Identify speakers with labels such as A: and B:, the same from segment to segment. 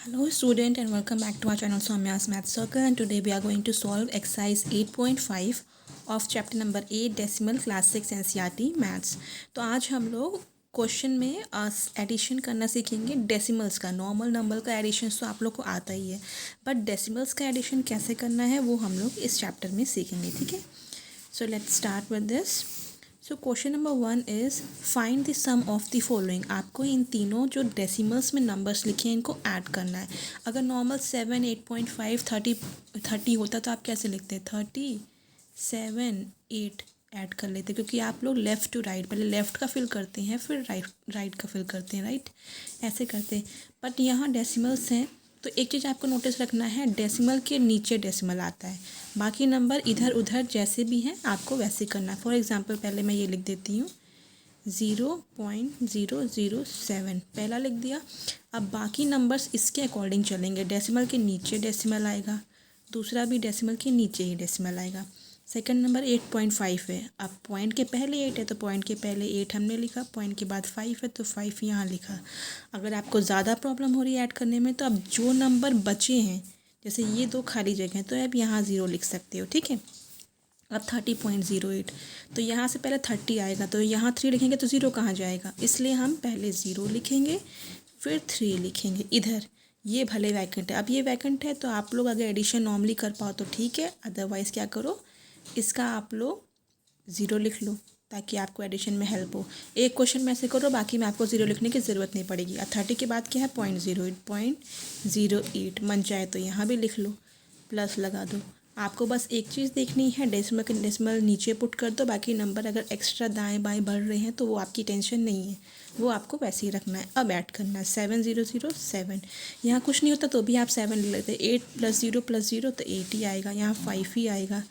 A: Hello student and welcome back to our channel Soumya's Math Circle, and today we are going to solve exercise 8.5 of chapter number 8 decimal class 6 NCERT maths। तो आज हम लोग question में addition करना सीखेंगे decimals का। Normal number का addition तो आप लोग को आता ही है, बट डेसिमल्स का एडिशन कैसे करना है वो हम लोग इस चैप्टर में सीखेंगे। ठीक है, so let's start with this. So question number 1 is find the sum of the following. आपको इन तीनों जो डेसिमल्स में नंबर्स लिखे हैं इनको ऐड करना है। अगर नॉर्मल 7, 8.5, 30 होता तो आप कैसे लिखते हैं? 30, 7, 8 ऐड कर लेते, क्योंकि आप लोग लेफ़्ट टू राइट पहले लेफ़्ट का फिल करते हैं फिर राइट का फिल करते हैं, राइट ऐसे करते हैं। बट यहाँ डेसिमल्स हैं तो एक चीज़ आपको नोटिस रखना है, डेसिमल के नीचे डेसिमल आता है, बाकी नंबर इधर उधर जैसे भी हैं आपको वैसे करना है। फॉर एग्जांपल पहले मैं ये लिख देती हूँ 0.007 पहला लिख दिया। अब बाकी नंबर्स इसके अकॉर्डिंग चलेंगे, डेसिमल के नीचे डेसिमल आएगा, दूसरा भी डेसिमल के नीचे ही डेसिमल आएगा। सेकंड नंबर 8.5 है, अब पॉइंट के पहले 8 है तो पॉइंट के पहले 8 हमने लिखा, पॉइंट के बाद 5 है तो 5 यहाँ लिखा। अगर आपको ज़्यादा प्रॉब्लम हो रही है ऐड करने में तो अब जो नंबर बचे हैं, जैसे ये दो खाली जगह हैं, तो अब यहाँ 0 लिख सकते हो। ठीक है, अब 30.08 तो यहाँ से पहले 30 आएगा तो यहाँ 3 लिखेंगे तो 0 कहाँ जाएगा, इसलिए हम पहले 0 लिखेंगे फिर 3 लिखेंगे इधर। ये भले वैकेंट है, अब ये वैकेंट है तो आप लोग अगर एडिशन नॉर्मली कर पाओ तो ठीक है, अदरवाइज़ क्या करो, इसका आप लोग 0 लिख लो ताकि आपको एडिशन में हेल्प हो। एक क्वेश्चन में ऐसे करो, बाकी में आपको 0 लिखने की ज़रूरत नहीं पड़ेगी। अब 30 के बाद क्या है 0.08 मन चाहे तो यहाँ भी लिख लो, प्लस लगा दो। आपको बस एक चीज़ देखनी है, डेसिमल के डेसिमल नीचे पुट कर दो, बाकी नंबर अगर एक्स्ट्रा दाएं बाएं बढ़ रहे हैं तो वो आपकी टेंशन नहीं है, वो आपको वैसे ही रखना है। अब ऐड करना है 7007, यहाँ कुछ नहीं होता तो भी आप 7 ले लेते, 8 + 0 + 0 तो 8 ही आएगा, यहाँ 5 ही आएगा,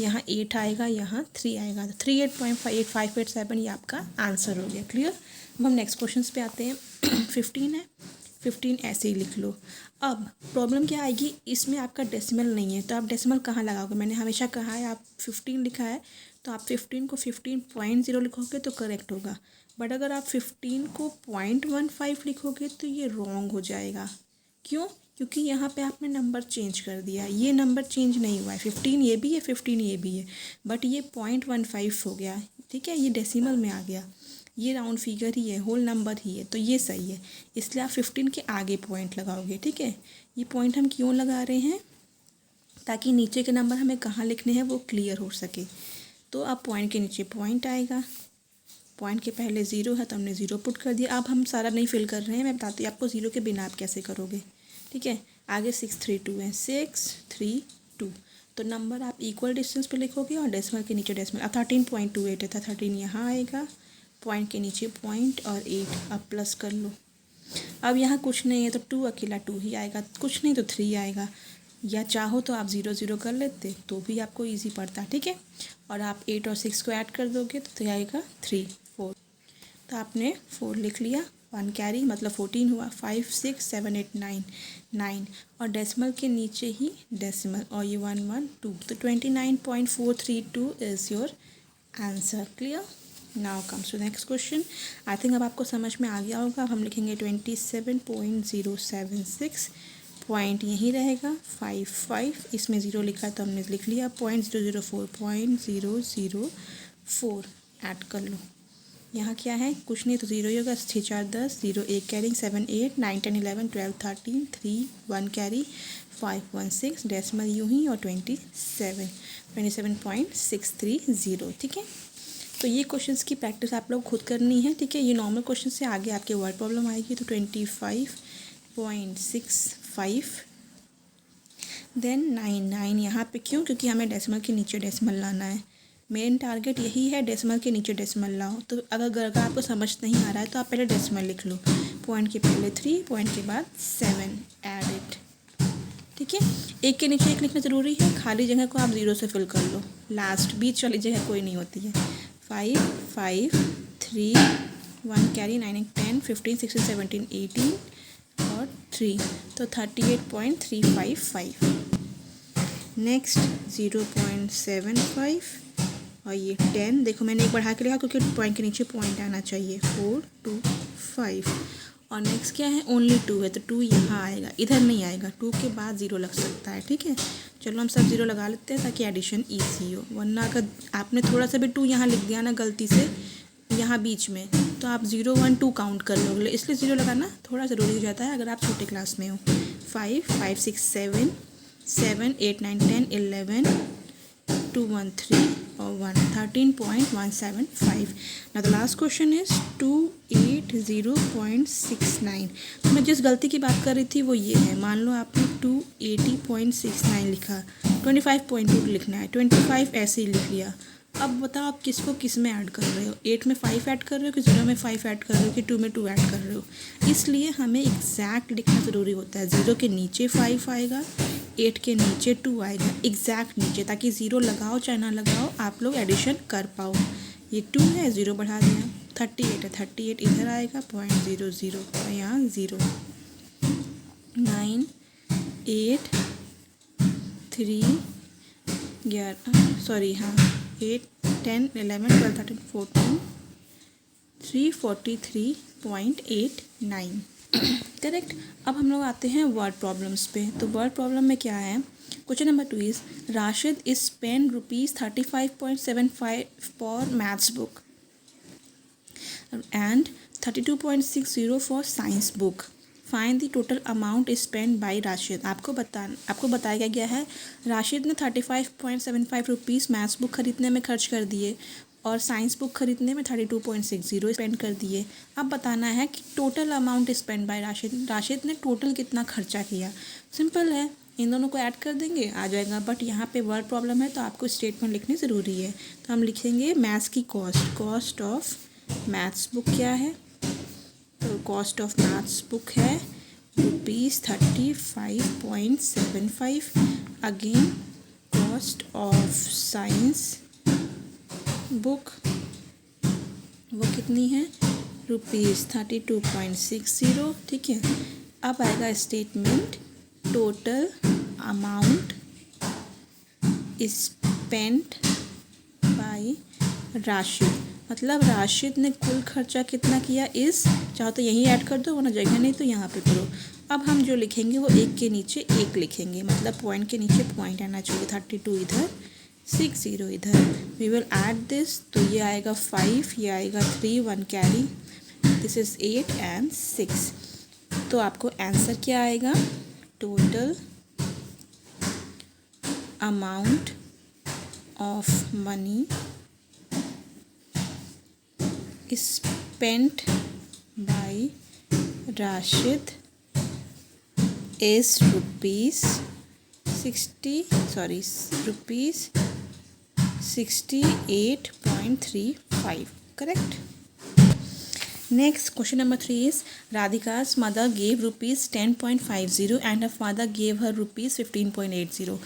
A: यहाँ 8 आएगा, यहाँ 3 आएगा, तो 38.587 ये आपका आंसर हो गया। क्लियर। अब हम नेक्स्ट क्वेश्चन पे आते हैं 15 है, 15 ऐसे ही लिख लो। अब प्रॉब्लम क्या आएगी, इसमें आपका डेसिमल नहीं है तो आप डेसिमल कहाँ लगाओगे। मैंने हमेशा कहा है आप 15 लिखा है तो आप 15 को 15.0 लिखोगे तो करेक्ट होगा, बट अगर आप 15 को 0.15 लिखोगे तो ये रॉन्ग हो जाएगा। क्यों? क्योंकि यहाँ पे आपने नंबर चेंज कर दिया, ये नंबर चेंज नहीं हुआ है, 15 ये भी है 15 ये भी है, बट ये 0.15 हो गया। ठीक है, ये डेसिमल में आ गया, ये राउंड फिगर ही है, होल नंबर ही है, तो ये सही है, इसलिए आप 15 के आगे पॉइंट लगाओगे। ठीक है, ये पॉइंट हम क्यों लगा रहे हैं, ताकि नीचे के नंबर हमें कहाँ लिखने हैं वो क्लियर हो सके। तो अब पॉइंट के नीचे पॉइंट आएगा, पॉइंट के पहले 0 है तो हमने 0 पुट कर दिया। अब हम सारा नहीं फिल कर रहे हैं, मैं बताती हूँ आपको 0 के बिना आप कैसे करोगे। ठीक है, आगे 632 है, 632 तो नंबर आप इक्वल डिस्टेंस पे लिखोगे और डेसिमल के नीचे डेसिमल। अब 13.28 है था, 13 यहाँ आएगा, पॉइंट के नीचे पॉइंट और 8, अब प्लस कर लो। अब यहाँ कुछ नहीं है तो 2 अकेला 2 ही आएगा, कुछ नहीं तो 3 आएगा, या चाहो तो आप 0 0 कर लेते तो भी आपको इजी पड़ता। ठीक है, और आप 8 और 6 को ऐड कर दोगे तो आएगा 3 4, तो आपने 4 लिख लिया, 1 कैरी मतलब 14 हुआ, 5 6 7 8 9 9 और डेसिमल के नीचे ही डेसिमल और ये 1 1 2, तो 29.432 is your answer. Clear. Now comes to next question. I think अब आपको समझ में आ गया होगा। अब हम लिखेंगे 27.076, पॉइंट यहीं रहेगा, 5 इसमें 0 लिखा तो हमने लिख लिया, 0.004 ऐड कर लो। यहाँ क्या है, कुछ नहीं तो 0 ही होगा, 6 4 10, 0 1 कैरिंग, 7 8 9 10 11 12 13 3 1 कैरी, 5 1 6 डेसिमल यूँ ही और 27.630। ठीक है, तो ये क्वेश्चंस की प्रैक्टिस आप लोग खुद करनी है। ठीक है, ये नॉर्मल क्वेश्चन से आगे आपके वर्ड प्रॉब्लम आएगी, तो 25.65 देन 9 यहाँ पे क्यों, क्योंकि हमें डेसिमल के नीचे डेसिमल लाना है, मेन टारगेट यही है, डेसिमल के नीचे डेसिमल लाओ। तो अगर आपको समझ नहीं आ रहा है तो आप पहले डेसिमल लिख लो, पॉइंट के पहले 3, पॉइंट के बाद 7 ऐड इट। ठीक है, एक के नीचे एक लिखना ज़रूरी है, खाली जगह को आप 0 से फिल कर लो, लास्ट बीच वाली जगह कोई नहीं होती है। 5 5 3 1 कैरी, 9 10 15 16 17 18 और 3, तो 38.355। नेक्स्ट 0.75 और ये 10, देखो मैंने एक बढ़ा के लिखा क्योंकि पॉइंट के नीचे पॉइंट आना चाहिए, 4 2 5 और नेक्स्ट क्या है, ओनली 2 है तो 2 यहाँ आएगा, इधर नहीं आएगा, 2 के बाद 0 लग सकता है, ठीक है। चलो हम सब 0 लगा लेते हैं ताकि एडिशन ईजी हो, वरना अगर आपने थोड़ा सा भी 2 यहाँ लिख दिया ना गलती से यहाँ बीच में, तो आप 0 1 2 काउंट कर लोगे, इसलिए 0 लगाना थोड़ा ज़रूरी हो जाता है अगर आप छोटे क्लास में हो। 5 5 6 7 7 8 9 10 11 2 1 3 और 1 13.175। now the last question is 280.69। तो मैं जिस गलती की बात कर रही थी वो ये है, मान लो आपने 280.69 लिखा, 25.2 लिखना है, 25 ऐसे ही लिख लिया। अब बताओ आप किसको किस में ऐड कर रहे हो, 8 में 5 ऐड कर रहे हो कि 0 में 5 ऐड कर रहे हो कि 2 में 2 ऐड कर रहे हो। इसलिए हमें एग्जैक्ट लिखना ज़रूरी होता है, 0 के नीचे 5 आएगा, 8 के नीचे 2 आएगा, एग्जैक्ट नीचे, ताकि 0 लगाओ चाहे ना लगाओ आप लोग एडिशन कर पाओ। ये 2 है, 0 बढ़ा दिया, 38 है, 38 इधर आएगा, 0.00 और यहाँ 0, 9 8 3 8 10 11 12 13 14 343.89 करेक्ट। अब हम लोग आते हैं वर्ड प्रॉब्लम्स पे। तो वर्ड प्रॉब्लम में क्या है, question number 2 is Rashid is spend ₹35.75 for maths book and 32.60 for science book, find the total amount spend by Rashid. आपको बताया गया है राशिद ने 35.75 रुपीज़ मैथ्स बुक खरीदने में खर्च कर दिए और साइंस बुक खरीदने में 32.60 स्पेंड कर दिए। अब बताना है कि total amount spend by Rashid ने टोटल कितना खर्चा किया। सिंपल है, इन दोनों को ऐड कर देंगे आ जाएगा, बट यहाँ पे वर्ड प्रॉब्लम है तो आपको स्टेटमेंट लिखनी ज़रूरी है। तो हम लिखेंगे मैथ्स की कॉस्ट ऑफ मैथ्स बुक क्या है, तो कॉस्ट ऑफ मैथ्स बुक है ₹35.75। Again cost of science book वो कितनी है, ₹32.60, ठीक है। अब आएगा statement total amount spent by Rashid, मतलब राशिद ने कुल खर्चा कितना किया इस, चाहो तो यहीं ऐड कर दो वरना जगह नहीं तो यहाँ पे करो। अब हम जो लिखेंगे वो एक के नीचे एक लिखेंगे, मतलब पॉइंट के नीचे पॉइंट आना चाहिए, 32 इधर 60 इधर। वी विल ऐड दिस, तो ये आएगा 5, ये आएगा 3 1 कैरी, दिस इज़ 8 एंड 6। तो आपको आंसर क्या आएगा, total amount of money spent by Rashid is ₹68.35, correct. Next question number 3 is Radhika's mother gave ₹10.50 and her father gave her ₹15.80।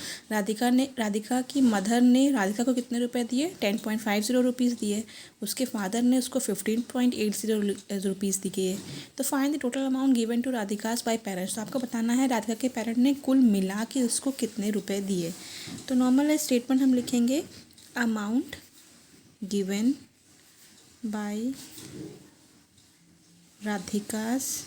A: Radhika की मदर ने राधिका को कितने रुपए दिए, 10.50 रुपीज़ दिए, उसके फादर ने उसको 15.80 रुपीज़ दिए। तो find the total amount given to Radhika's by parents. तो आपको बताना है राधिका के पेरेंट ने कुल मिला के उसको कितने रुपए दिए। तो नॉर्मल स्टेटमेंट हम लिखेंगे amount given by Radhika's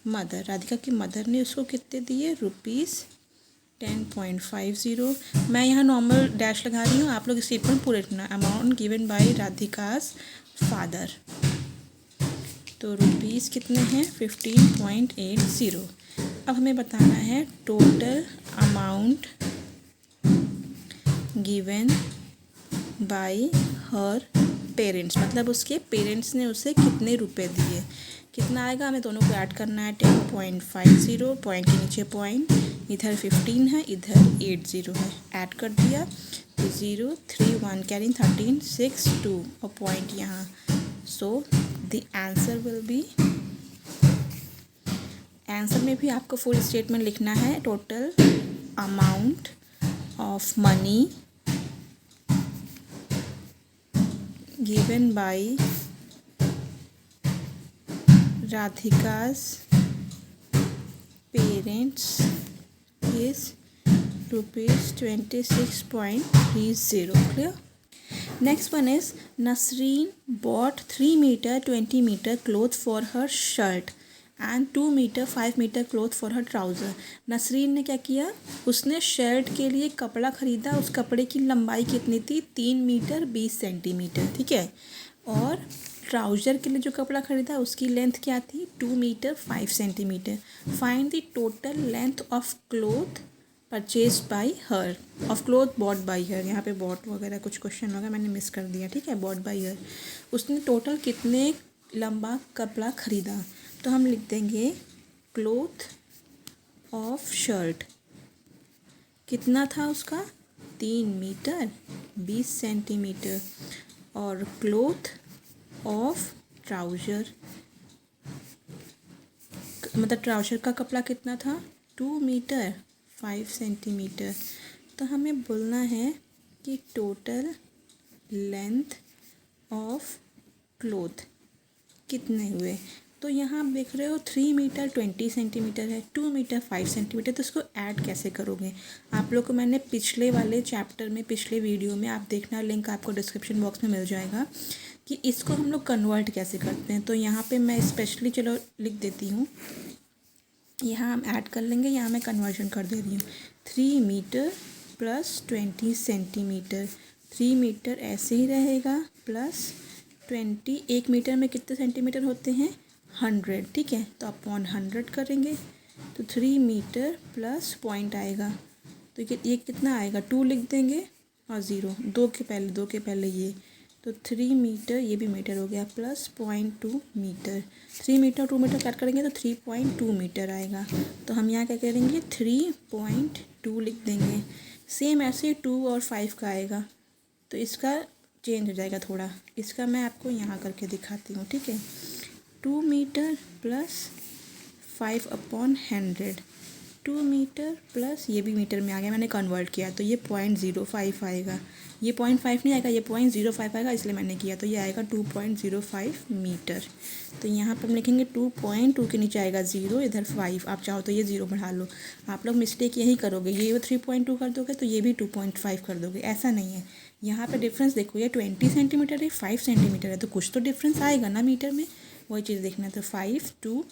A: mother, Radhika की मदर ने उसको कितने दिए, ₹10.50। मैं यहाँ नॉर्मल डैश लगा रही हूँ, आप लोग स्टेटमेंट पूरे लिखना, अमाउंट गिवन बाय राधिकास फादर। तो रुपीज़ कितने हैं, 15.80। अब हमें बताना है टोटल अमाउंट गिवन बाय हर पेरेंट्स, मतलब उसके पेरेंट्स ने उसे कितने रुपए दिए। कितना आएगा, हमें दोनों को ऐड करना है, 10.50, पॉइंट के नीचे पॉइंट, इधर 15 है इधर 80 है, ऐड कर दिया तो 0 3 1 कैरी 13 6 2 और पॉइंट यहाँ। So the answer will be, answer में भी आपको फुल स्टेटमेंट लिखना है, total amount of money given by Radhika's parents is ₹26.30, clear. Next one is Nasreen bought 3 meter 20 meter cloth for her shirt and 2 metre 5 metre cloth for her trouser. Nasreen ने क्या किया, उसने shirt के लिए कपड़ा ख़रीदा, उस कपड़े की लंबाई कितनी थी, 3 मीटर 20 सेंटीमीटर, ठीक है। और ट्राउज़र के लिए जो कपड़ा ख़रीदा उसकी लेंथ क्या थी, 2 metre 5 centimetre. Find the total length of cloth purchase by her, of cloth bought by her. यहाँ पे बॉट वगैरह कुछ क्वेश्चन होगा, मैंने मिस कर दिया, ठीक है। बॉट बाई हर, उसने टोटल कितने लंबा कपड़ा ख़रीदा, तो हम लिख देंगे क्लॉथ ऑफ शर्ट कितना था उसका, 3 मीटर 20 सेंटीमीटर। और क्लॉथ ऑफ ट्राउज़र, मतलब ट्राउज़र का कपड़ा कितना था, 2 मीटर 5 सेंटीमीटर। तो हमें बोलना है कि टोटल लेंथ ऑफ क्लॉथ कितने हुए। तो यहाँ आप देख रहे हो 3 मीटर 20 सेंटीमीटर है, 2 मीटर 5 सेंटीमीटर, तो इसको ऐड कैसे करोगे। आप लोग को मैंने पिछले वाले चैप्टर में, पिछले वीडियो में, आप देखना, लिंक आपको डिस्क्रिप्शन बॉक्स में मिल जाएगा, कि इसको हम लोग कन्वर्ट कैसे करते हैं। तो यहाँ पे मैं स्पेशली चलो लिख देती हूँ, यहाँ हम ऐड कर लेंगे, यहाँ मैं कन्वर्जन कर दे रही हूँ। 3 मीटर प्लस 20 सेंटीमीटर, 3 मीटर ऐसे ही रहेगा, प्लस 20, 1 मीटर में कितने सेंटीमीटर होते हैं, 100, ठीक है। तो अपॉन 100 करेंगे, तो 3 मीटर प्लस पॉइंट आएगा, तो ये कितना आएगा, 2 लिख देंगे और 0, 2 के पहले ये, तो 3 मीटर, ये भी मीटर हो गया, plus 0.2 metre. 3 metre 2 metre cut करेंगे तो 3.2 मीटर आएगा। तो हम यहाँ क्या करेंगे, 3.2 लिख देंगे। सेम ऐसे 2 और 5 का आएगा, तो इसका चेंज हो जाएगा थोड़ा, इसका मैं आपको यहाँ करके दिखाती हूँ, ठीक है। 2 मीटर प्लस 5/100, 2 मीटर प्लस, ये भी मीटर में आ गया, मैंने कन्वर्ट किया, तो ये 0.05 आएगा, ये 0.5 नहीं आएगा, ये 0.05 आएगा, इसलिए मैंने किया, तो ये आएगा 2.05 मीटर। तो यहाँ पर हम लिखेंगे 2.2 के नीचे आएगा 0, इधर 5, आप चाहो तो ये 0 बढ़ा लो। आप लोग मिस्टेक यही करोगे, ये 3.2 कर दोगे तो ये भी 2.5 कर दोगे, ऐसा नहीं है। यहाँ पर डिफरेंस देखो, ये 20 सेंटीमीटर है, 5 सेंटीमीटर है, तो कुछ तो डिफरेंस आएगा ना मीटर में, वही चीज़ देखना है। तो 5, 2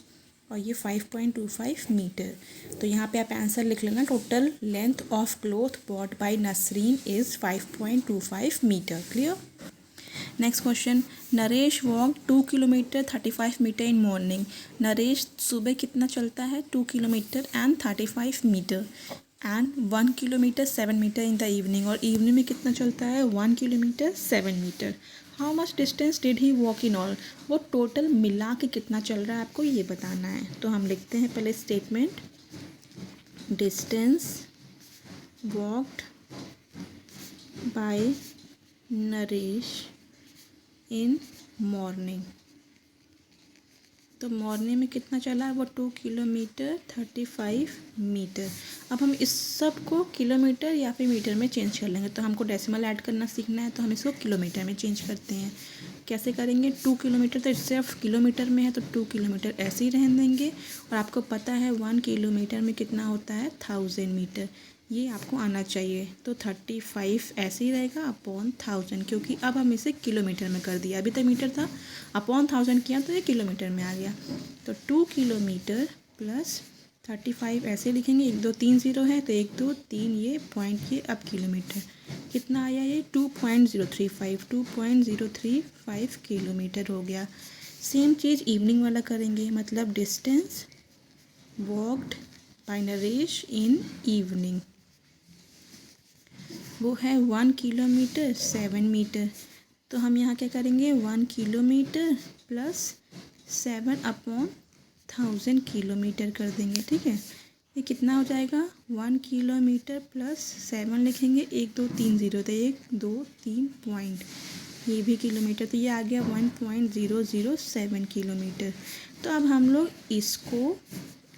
A: और ये 5.25 मीटर। तो यहाँ पे आप आंसर लिख लेना, total length of cloth bought by Nasreen is 5.25 metre. Clear. Next question, Naresh walk 2 kilometre 35 metre in morning. Naresh सुबह कितना चलता है, 2 kilometre and 35 metre, and 1 kilometre 7 metre in the evening, और इवनिंग में कितना चलता है, 1 kilometre 7 metre. How much distance did he walk in all, वो टोटल मिला के कितना चल रहा है आपको ये बताना है। तो हम लिखते हैं पहले statement, distance walked by Naresh in morning. तो मॉर्निंग में कितना चला है, वो 2 किलोमीटर 35 मीटर। अब हम इस सब को किलोमीटर या फिर मीटर में चेंज कर लेंगे, तो हमको डेसिमल ऐड करना सीखना है, तो हम इसको किलोमीटर में चेंज करते हैं। कैसे करेंगे, 2 किलोमीटर तो सिर्फ किलोमीटर में है, तो 2 किलोमीटर ऐसे ही रहने देंगे। और आपको पता है 1 किलोमीटर में कितना होता है, 1000 मीटर, ये आपको आना चाहिए। तो 35 ऐसे ही रहेगा अपॉन 1000, क्योंकि अब हम इसे किलोमीटर में कर दिया, अभी तक मीटर था, अपॉन 1000 किया तो ये किलोमीटर में आ गया। तो 2 किलोमीटर प्लस 35 ऐसे लिखेंगे, 1 2 3 0 है, तो 1 2 3 ये पॉइंट, ये अब किलोमीटर कितना आया, ये 2.035 किलोमीटर हो गया। सेम चीज़ इवनिंग वाला करेंगे, मतलब distance walked by Naresh in evening, वो है 1 किलोमीटर 7 मीटर। तो हम यहाँ क्या करेंगे, 1 किलोमीटर प्लस 7/1000 किलोमीटर कर देंगे, ठीक है। ये कितना हो जाएगा, 1 किलोमीटर प्लस 7 लिखेंगे, 1 2 3 0, तो 1 2 3 पॉइंट, ये भी किलोमीटर, तो ये आ गया 1.007 किलोमीटर। तो अब हम लोग इसको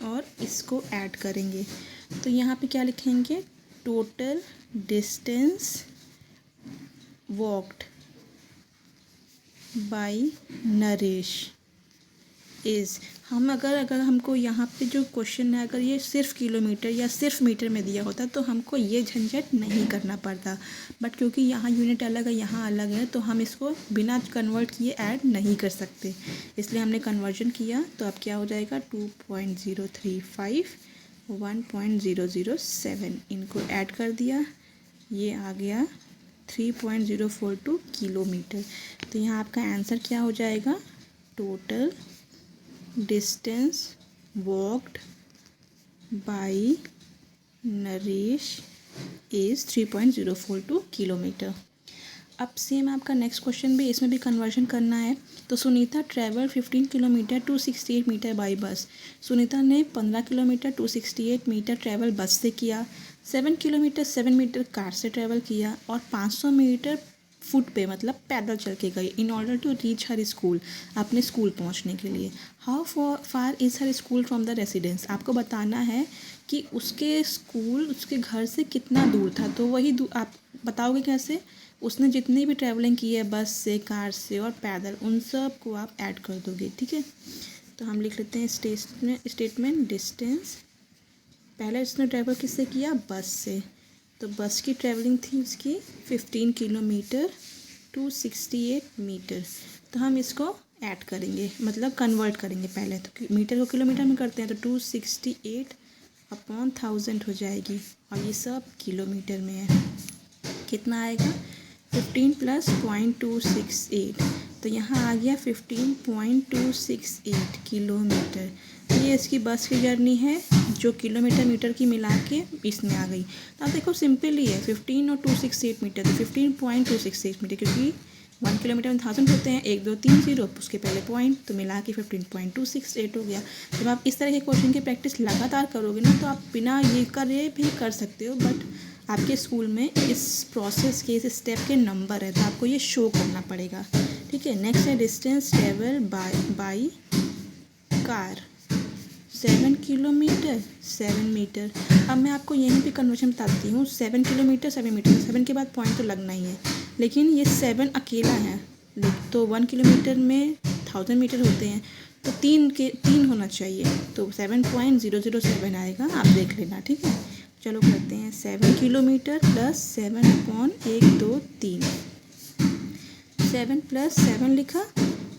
A: और इसको ऐड करेंगे, तो यहाँ पे क्या लिखेंगे, total distance walked by Naresh is. हम अगर हमको यहाँ पे जो क्वेश्चन है अगर ये सिर्फ किलोमीटर या सिर्फ मीटर में दिया होता तो हमको ये झंझट नहीं करना पड़ता, बट क्योंकि यहाँ यूनिट अलग है यहाँ अलग है तो हम इसको बिना कन्वर्ट किए ऐड नहीं कर सकते, इसलिए हमने कन्वर्जन किया। तो अब क्या हो जाएगा 2.035 1.007, इनको ऐड कर दिया, ये आ गया 3.042 किलोमीटर। तो यहाँ आपका आंसर क्या हो जाएगा, total distance walked by Naresh is 3.042 kilometre. अब सेम आपका नेक्स्ट क्वेश्चन भी, इसमें भी कन्वर्जन करना है। तो Sunita travel 15 kilometre 268 metre by bus. Sunita ने 15 किलोमीटर 268 मीटर ट्रैवल बस से किया, 7 किलोमीटर 7 मीटर कार से ट्रैवल किया और 500 मीटर फुट पे मतलब पैदल चल के गई in order to reach her school, अपने स्कूल पहुंचने के लिए। How far is her school from the residence. आपको बताना है कि उसके स्कूल उसके घर से कितना दूर था, तो वही आप बताओगे कैसे, उसने जितनी भी ट्रैवलिंग की है बस से कार से और पैदल उन सब को आप ऐड कर दोगे, ठीक है। तो हम लिख लेते हैं स्टेटमेंट डिस्टेंस, पहले उसने ट्रैवल किससे किया, बस से, तो बस की ट्रैवलिंग थी उसकी 15 किलोमीटर 268 मीटर। तो हम इसको ऐड करेंगे मतलब कन्वर्ट करेंगे, पहले तो मीटर को किलोमीटर में करते हैं तो 268 अपॉन 1000 हो जाएगी और ये सब किलोमीटर में है। कितना आएगा 15 प्लस 0.268, तो यहाँ आ गया 15.268 किलोमीटर। तो ये इसकी बस की जर्नी है जो किलोमीटर मीटर की मिला के इसमें आ गई। तो आप देखो सिंपल ही है, 15 और 268 मीटर, तो 15.268 मीटर, क्योंकि 1 किलोमीटर में 1000 होते हैं, 1 2 3 0 उसके पहले पॉइंट, तो मिला के 15.268 हो गया। जब आप इस तरह के क्वेश्चन की प्रैक्टिस लगातार करोगे ना तो आप बिना ये करे भी कर सकते हो, बट आपके स्कूल में इस प्रोसेस के इस स्टेप के नंबर है तो आपको ये शो करना पड़ेगा, ठीक है। नेक्स्ट है distance travel by car 7 kilometre 7 metre. अब मैं आपको यहीं पे कन्वर्जन बताती हूँ, 7 किलोमीटर 7 मीटर, 7 के बाद पॉइंट तो लगना ही है, लेकिन ये 7 अकेला है, तो 1 किलोमीटर में 1000 मीटर होते हैं तो 3 होना चाहिए, तो 7.007 आएगा, आप देख लेना, ठीक है। चलो करते हैं 7 किलोमीटर प्लस 7 अपॉन 1 2 3, 7 प्लस 7 लिखा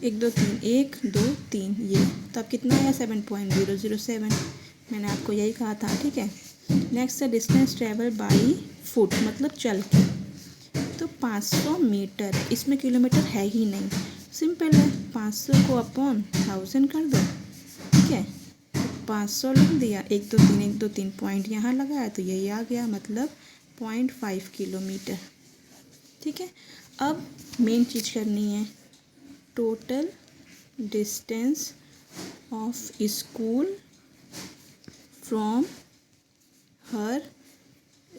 A: 1 2 3 1 2 3, ये तो अब कितना आया 7.007, मैंने आपको यही कहा था, ठीक है। नेक्स्ट है डिस्टेंस ट्रेवल बाई फुट मतलब चल के, तो 500 मीटर, इसमें किलोमीटर है ही नहीं, सिंपल है, 500 को अपॉन 1000 कर दो, ठीक है। 500 लिख दिया, 1 2 3 1 2 3 पॉइंट यहाँ लगाया तो यही आ गया, मतलब 0.5 किलोमीटर, ठीक है। अब मेन चीज़ करनी है, total distance of school from her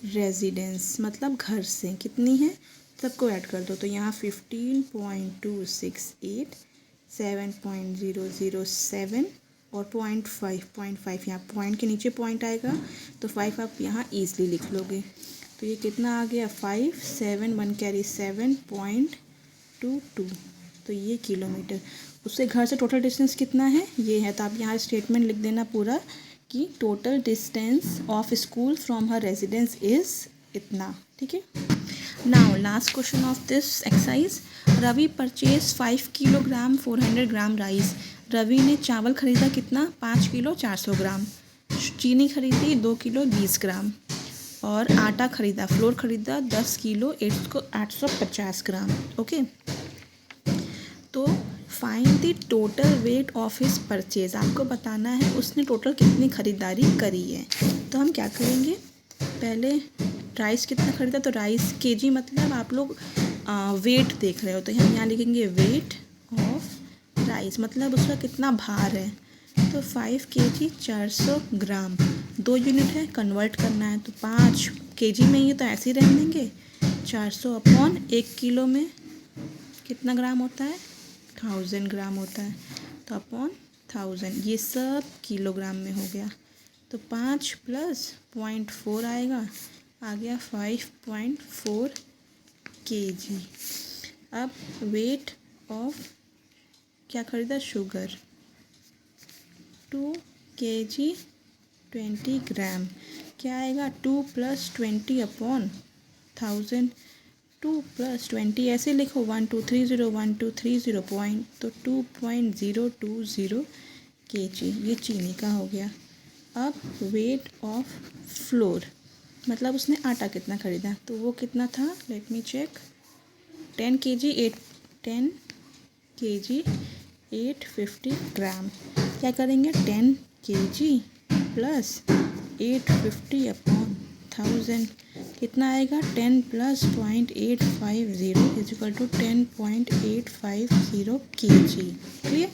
A: residence, मतलब घर से कितनी है सबको ऐड कर दो, तो यहाँ 15.268 7.007 और 0.5 यहाँ पॉइंट के नीचे पॉइंट आएगा तो 5 आप यहाँ ईजिली लिख लोगे, तो ये कितना आ गया 5 7 1 कैरी 7.22, तो ये किलोमीटर। उससे घर से टोटल डिस्टेंस कितना है ये है, तो आप यहाँ स्टेटमेंट लिख देना पूरा कि total distance of school from her residence is इतना, ठीक है। Now last question of this exercise, Ravi purchase 5 kilogram 400 gram rice. Ravi ने चावल खरीदा कितना 5 किलो 400 ग्राम, चीनी खरीदी 2 किलो 20 ग्राम और आटा खरीदा फ्लोर खरीदा 10 किलो 850 ग्राम, ओके। तो find the total weight of his purchase, आपको बताना है उसने टोटल कितनी खरीदारी करी है। तो हम क्या करेंगे, पहले राइस कितना खरीदा, तो राइस केजी मतलब आप लोग वेट देख रहे हो, तो हम यहाँ लिखेंगे वेट ऑफ राइस मतलब उसका कितना भार है, तो 5 केजी 400 ग्राम, 2 यूनिट है कन्वर्ट करना है, तो 5 केजी में ही तो ऐसे ही रहने देंगे, 400 अपॉन 1 किलो में कितना ग्राम होता है 1000 ग्राम होता है, तो अपॉन 1000, ये सब किलोग्राम में हो गया, तो 5 प्लस 0.4 आएगा, आ गया 5.4 केजी। अब वेट ऑफ क्या खरीदा शुगर, 2 kg 20 ग्राम क्या आएगा 2 + 20 अपॉन 1000 2 + 20 ऐसे लिखो 1230 पॉइंट तो 2.020 kg ये चीनी का हो गया। अब वेट ऑफ फ्लोर मतलब उसने आटा कितना ख़रीदा तो वो कितना था लेट मी चेक 10 kg 850 ग्राम क्या करेंगे 10 kg + 850 अपॉन 1000 कितना आएगा 10 + 0.850 = 10.850 kg क्लियर।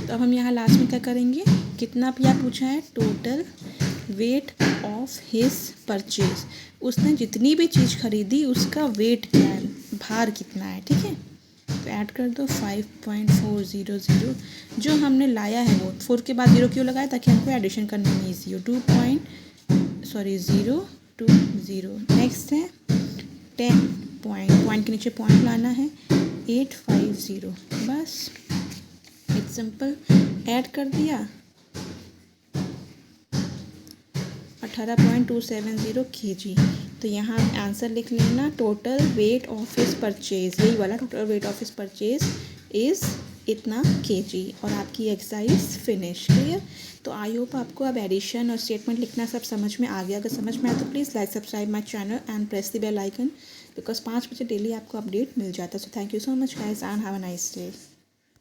A: तो अब हम यहाँ लास्ट में क्या करेंगे कितना पिया पूछा है total weight of his purchase उसने जितनी भी चीज़ खरीदी उसका वेट क्या है भार कितना है ठीक है। तो ऐड कर दो 5.400 जो हमने लाया है वो 4 के बाद 0 क्यों लगाया ताकि हमको एडिशन करने में ईजी हो 0.020 नेक्स्ट है 10 पॉइंट के नीचे पॉइंट लाना है 850 बस इट्स सिंपल ऐड कर दिया 18.270 kg। तो यहाँ आंसर लिख लेना total weight of his purchase यही वाला total weight of his purchase is इतना kg और आपकी एक्सरसाइज फिनिश क्लियर। तो आई होप आपको अब एडिशन और स्टेटमेंट लिखना सब समझ में आ गया। अगर समझ में आया तो please like subscribe my channel and press the bell icon because 5 बजे डेली आपको अपडेट मिल जाता है। So thank you so much guys and have a nice day.